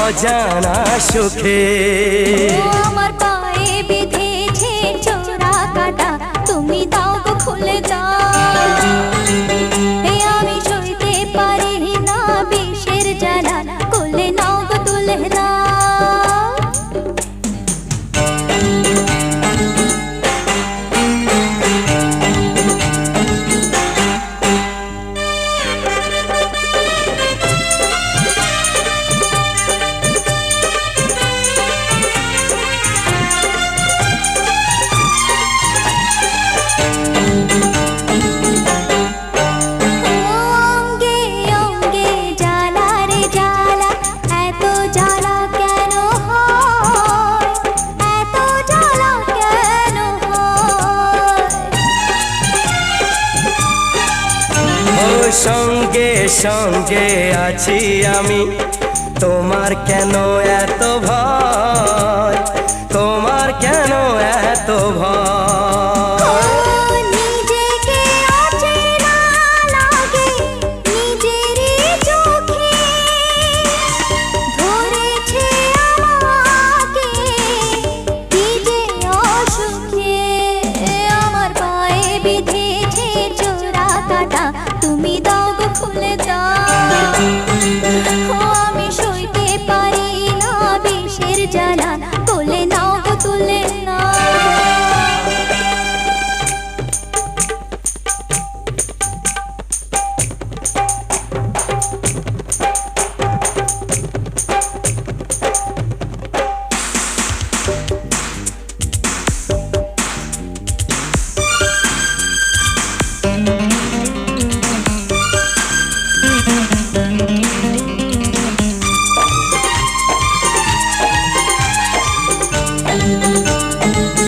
অজানা সুখে। আমার পায়ে বিঁধেছে চোরা কাটা, তুমি দাও গো খুলে দাও। আমি সইতে পারি না বিষের জ্বালা, কোলে নাও গো তুলে নাও। সঙ্গে সঙ্গে আছি আমি, তোমার কেন এত ভয়?